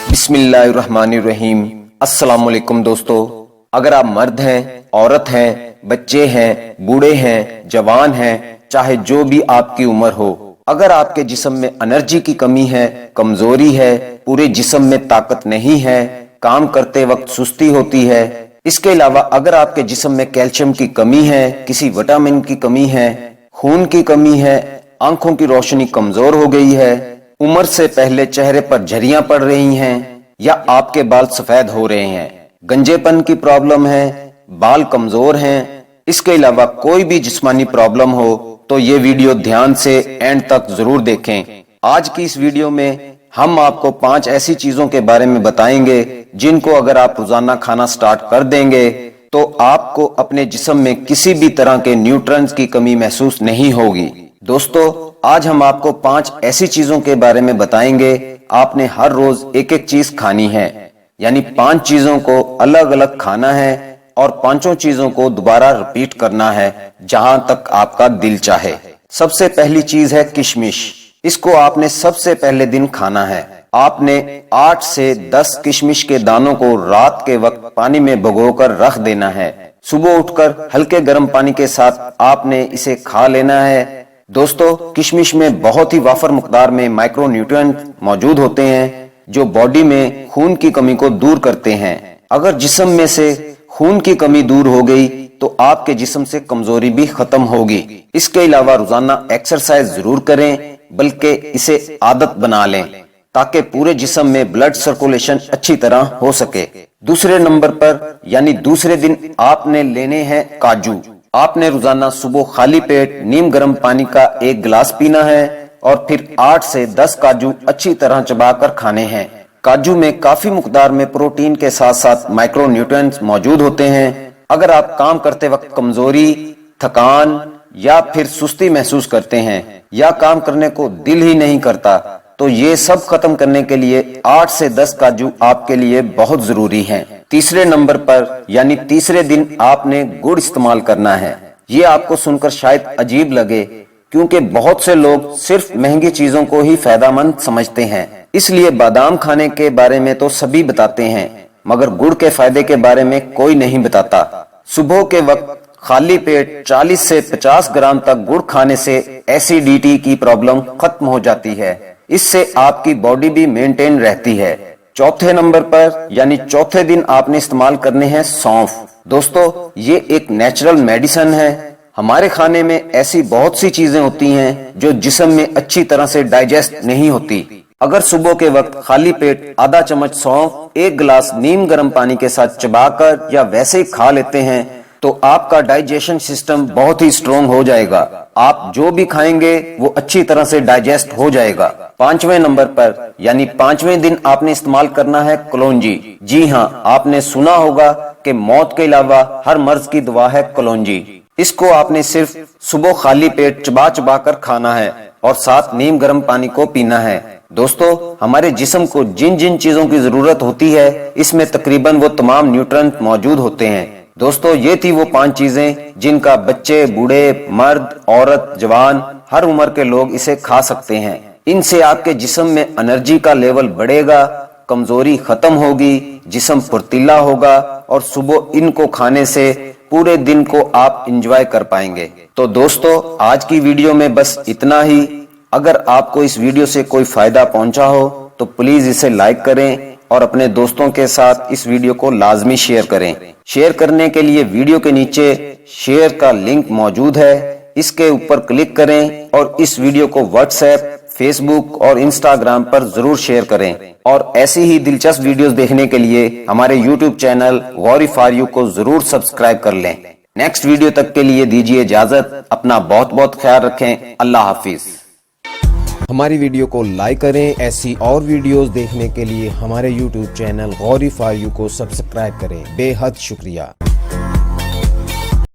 बिस्मिल्लाहिर्रहमानिर्रहीम। अस्सलाम वालेकुम दोस्तों, अगर आप मर्द हैं, औरत हैं, बच्चे हैं, बूढ़े हैं, जवान हैं, चाहे जो भी आपकी उम्र हो, अगर आपके जिस्म में एनर्जी की कमी है, कमजोरी है, पूरे जिस्म में ताकत नहीं है, काम करते वक्त सुस्ती होती है, इसके अलावा अगर आपके जिस्म में कैल्शियम की कमी है, किसी विटामिन की कमी है, खून की कमी है, आंखों की रोशनी कमजोर हो गई है, उम्र से पहले चेहरे पर झरियां पड़ रही हैं या आपके बाल सफेद हो रहे हैं, गंजेपन की प्रॉब्लम है, बाल कमजोर हैं, इसके अलावा कोई भी जिस्मानी प्रॉब्लम हो तो ये वीडियो ध्यान से एंड तक जरूर देखें। आज की इस वीडियो में हम आपको 5 ऐसी चीजों के बारे में बताएंगे जिनको अगर आप रोजाना खाना स्टार्ट कर देंगे तो आपको अपने जिस्म में किसी भी तरह के न्यूट्रिएंट्स की कमी महसूस नहीं होगी। दोस्तों, आज हम आपको 5 ऐसी चीजों के बारे में बताएंगे आपने हर रोज एक एक चीज खानी है, यानी 5 चीजों को अलग अलग खाना है और 5 चीजों को दोबारा रिपीट करना है जहां तक आपका दिल चाहे। सबसे पहली चीज है किशमिश। इसको आपने सबसे पहले दिन खाना है। आपने 8 से 10 किशमिश के दानों को रात के वक्त पानी में भिगोकर रख देना है। सुबह उठकर हल्के गर्म पानी के साथ आपने इसे खा लेना है। दोस्तों, किशमिश में बहुत ही वाफर मकदार में माइक्रो न्यूट्रिएंट मौजूद होते हैं जो बॉडी में खून की कमी को दूर करते हैं। अगर जिस्म में से खून की कमी दूर हो गई तो आपके जिस्म से कमजोरी भी खत्म होगी। इसके अलावा रोजाना एक्सरसाइज जरूर करें, बल्कि इसे आदत बना लें ताकि पूरे जिस्म में ब्लड सर्कुलेशन अच्छी तरह हो सके। दूसरे नंबर पर यानी दूसरे दिन आपने लेने हैं काजू। आपने रोजाना सुबह खाली पेट नीम गर्म पानी का 1 गिलास पीना है और फिर 8 से 10 काजू अच्छी तरह चबाकर खाने हैं। काजू में काफी मकदार में प्रोटीन के साथ साथ माइक्रो न्यूट्रिएंट्स मौजूद होते हैं। अगर आप काम करते वक्त कमजोरी, थकान या फिर सुस्ती महसूस करते हैं या काम करने को दिल ही नहीं करता तो ये सब खत्म करने के लिए 8 से 10 काजू आपके लिए बहुत जरूरी हैं। तीसरे नंबर पर यानी तीसरे दिन आपने गुड़ इस्तेमाल करना है। ये आपको सुनकर शायद अजीब लगे क्योंकि बहुत से लोग सिर्फ महंगी चीजों को ही फायदेमंद समझते हैं, इसलिए बादाम खाने के बारे में तो सभी बताते हैं मगर गुड़ के फायदे के बारे में कोई नहीं बताता। सुबह के वक्त खाली पेट 40 से 50 ग्राम तक गुड़ खाने से एसिडिटी की प्रॉब्लम खत्म हो जाती है। इससे आपकी बॉडी भी मेंटेन रहती है। चौथे नंबर पर यानी चौथे दिन आपने इस्तेमाल करने हैं सौंफ। दोस्तों, ये एक नेचुरल मेडिसिन है। हमारे खाने में ऐसी बहुत सी चीजें होती हैं जो जिस्म में अच्छी तरह से डाइजेस्ट नहीं होती। अगर सुबह के वक्त खाली पेट आधा चम्मच सौंफ 1 गिलास नीम गर्म पानी के साथ चबाकर या वैसे ही खा लेते हैं तो आपका डाइजेशन सिस्टम बहुत ही स्ट्रोंग हो जाएगा। आप जो भी खाएंगे वो अच्छी तरह से डाइजेस्ट हो जाएगा। 5वें नंबर पर यानी 5वें दिन आपने इस्तेमाल करना है कलौंजी। जी हाँ, आपने सुना होगा कि मौत के अलावा हर मर्ज की दवा है कलौंजी। इसको आपने सिर्फ सुबह खाली पेट चबा चबा कर खाना है और साथ नीम गर्म पानी को पीना है। दोस्तों, हमारे जिस्म को जिन जिन चीजों की जरूरत होती है इसमें तकरीबन वो तमाम न्यूट्रिएंट मौजूद होते हैं। दोस्तों, ये थी वो 5 चीजें जिनका बच्चे, बूढ़े, मर्द, औरत, जवान हर उम्र के लोग इसे खा सकते हैं। इनसे आपके जिस्म में एनर्जी का लेवल बढ़ेगा, कमजोरी खत्म होगी, जिस्म फुर्तीला होगा और सुबह इनको खाने से पूरे दिन को आप एंजॉय कर पाएंगे। तो दोस्तों, आज की वीडियो में बस इतना ही। अगर आपको इस वीडियो से कोई फायदा पहुंचा हो तो प्लीज इसे लाइक करें और अपने दोस्तों के साथ इस वीडियो को लाजमी शेयर करें। शेयर करने के लिए वीडियो के नीचे शेयर का लिंक मौजूद है, इसके ऊपर क्लिक करें और इस वीडियो को व्हाट्सएप, फेसबुक और इंस्टाग्राम पर जरूर शेयर करें। और ऐसी ही दिलचस्प वीडियोस देखने के लिए हमारे YouTube channel Gauri for you को जरूर सब्सक्राइब कर लें। नेक्स्ट वीडियो तक के लिए दीजिए इजाजत। अपना बहुत बहुत ख्याल रखें। अल्लाह हाफिज। हमारी वीडियो को लाइक करें। ऐसी और वीडियोस देखने के लिए हमारे YouTube channel Gauri for you को सब्सक्राइब करें। बेहद शुक्रिया।